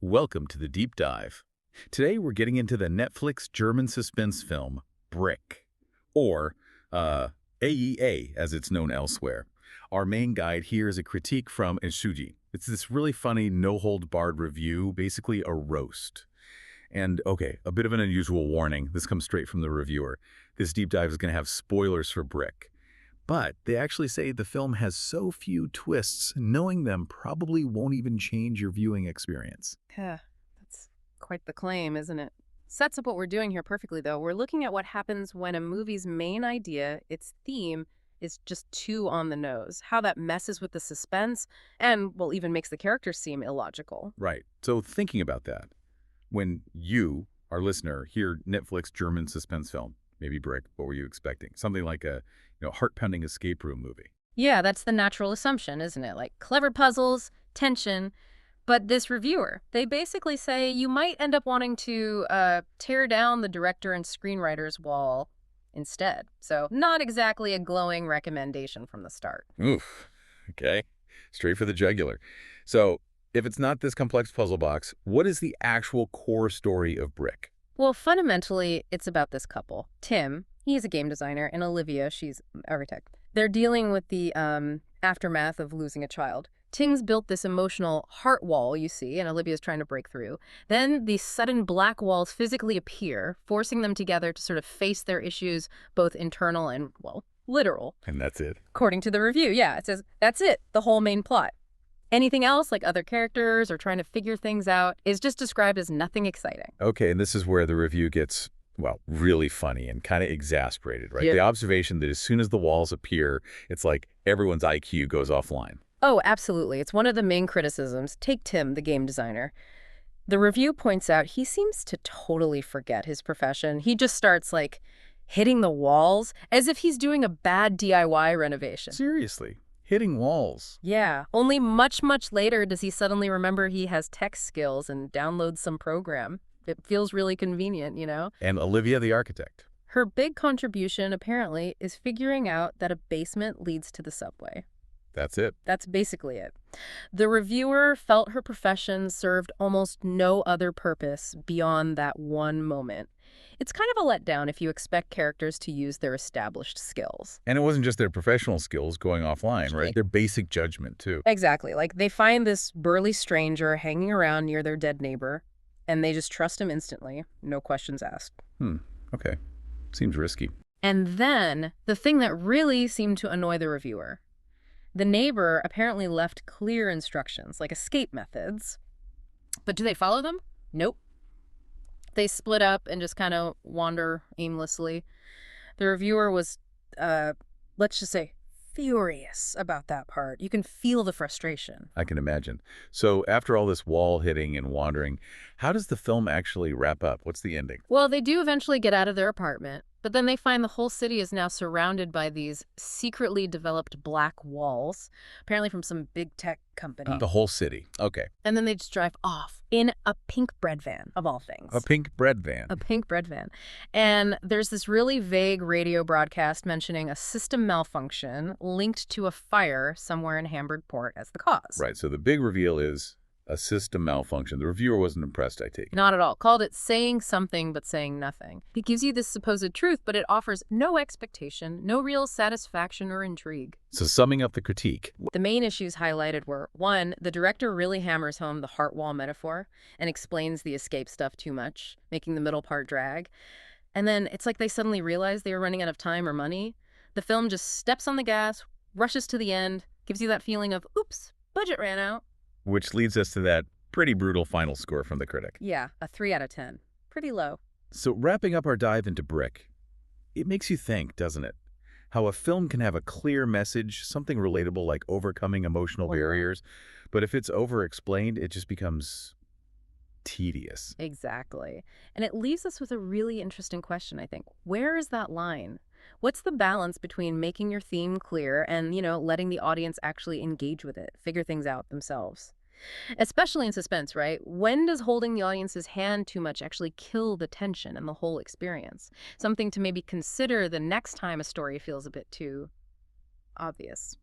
Welcome to the Deep Dive. Today we're getting into the Netflix German suspense film, Brick, or AEA as it's known elsewhere. Our main guide here is a critique from Shuji. It's this really funny, no-hold-barred review, basically a roast. And okay, a bit of an unusual warning. This comes straight from the reviewer. This deep dive is going to have spoilers for Brick. But they actually say the film has so few twists, knowing them probably won't even change your viewing experience. Yeah, that's quite the claim, isn't it? Sets up what we're doing here perfectly, though. We're looking at what happens when a movie's main idea, its theme, is just too on the nose. How that messes with the suspense and, well, even makes the characters seem illogical. Right. So thinking about that, when you, our listener, hear Netflix German suspense film, maybe Brick, what were you expecting? Something like a heart-pounding escape room movie. Yeah, that's the natural assumption, isn't it? Like clever puzzles, tension. But this reviewer, they basically say you might end up wanting to tear down the director and screenwriter's wall instead. So not exactly a glowing recommendation from the start. Oof. Okay. Straight for the jugular. So if it's not this complex puzzle box, what is the actual core story of Brick? Well, fundamentally, it's about this couple. Tim, he's a game designer, and Olivia, she's an architect. They're dealing with the aftermath of losing a child. Tim's built this emotional heart wall, you see, and Olivia's trying to break through. Then these sudden black walls physically appear, forcing them together to sort of face their issues, both internal and, well, literal. And that's it. According to the review, yeah, it says, that's it, the whole main plot. Anything else, like other characters or trying to figure things out, is just described as nothing exciting. Okay, and this is where the review gets, well, really funny and kind of exasperated, right? Yep. The observation that as soon as the walls appear, it's like everyone's IQ goes offline. Oh, absolutely. It's one of the main criticisms. Take Tim, the game designer. The review points out he seems to totally forget his profession. He just starts, like, hitting the walls as if he's doing a bad DIY renovation. Seriously. Hitting walls. Yeah. Only much, much later does he suddenly remember he has tech skills and downloads some program. It feels really convenient, you know? And Olivia, the architect. Her big contribution, apparently, is figuring out that a basement leads to the subway. That's it. That's basically it. The reviewer felt her profession served almost no other purpose beyond that one moment. It's kind of a letdown if you expect characters to use their established skills. And it wasn't just their professional skills going offline, right? Their basic judgment, too. Exactly. Like, they find this burly stranger hanging around near their dead neighbor, and they just trust him instantly. No questions asked. Okay. Seems risky. And then, the thing that really seemed to annoy the reviewer. The neighbor apparently left clear instructions, like escape methods. But do they follow them? Nope. They split up and just kind of wander aimlessly. The reviewer was, let's just say, furious about that part. You can feel the frustration. I can imagine. So after all this wall hitting and wandering, how does the film actually wrap up? What's the ending? Well, they do eventually get out of their apartment, but then they find the whole city is now surrounded by these secretly developed black walls, apparently from some big tech company. The whole city. Okay. And then they just drive off in a pink bread van, of all things. A pink bread van. A pink bread van. And there's this really vague radio broadcast mentioning a system malfunction linked to a fire somewhere in Hamburg Port as the cause. Right. So the big reveal is a system malfunction. The reviewer wasn't impressed, I take it. Not at all. Called it saying something but saying nothing. It gives you this supposed truth, but it offers no expectation, no real satisfaction or intrigue. So summing up the critique. The main issues highlighted were, 1, the director really hammers home the heart wall metaphor and explains the escape stuff too much, making the middle part drag. And then it's like they suddenly realized they were running out of time or money. The film just steps on the gas, rushes to the end, gives you that feeling of, oops, budget ran out. Which leads us to that pretty brutal final score from the critic. Yeah, a 3 out of 10. Pretty low. So wrapping up our dive into Brick, it makes you think, doesn't it? How a film can have a clear message, something relatable like overcoming emotional barriers, but if it's over-explained, it just becomes tedious. Exactly. And it leaves us with a really interesting question, I think. Where is that line? What's the balance between making your theme clear and, letting the audience actually engage with it, figure things out themselves? Especially in suspense, right? When does holding the audience's hand too much actually kill the tension and the whole experience? Something to maybe consider the next time a story feels a bit too obvious.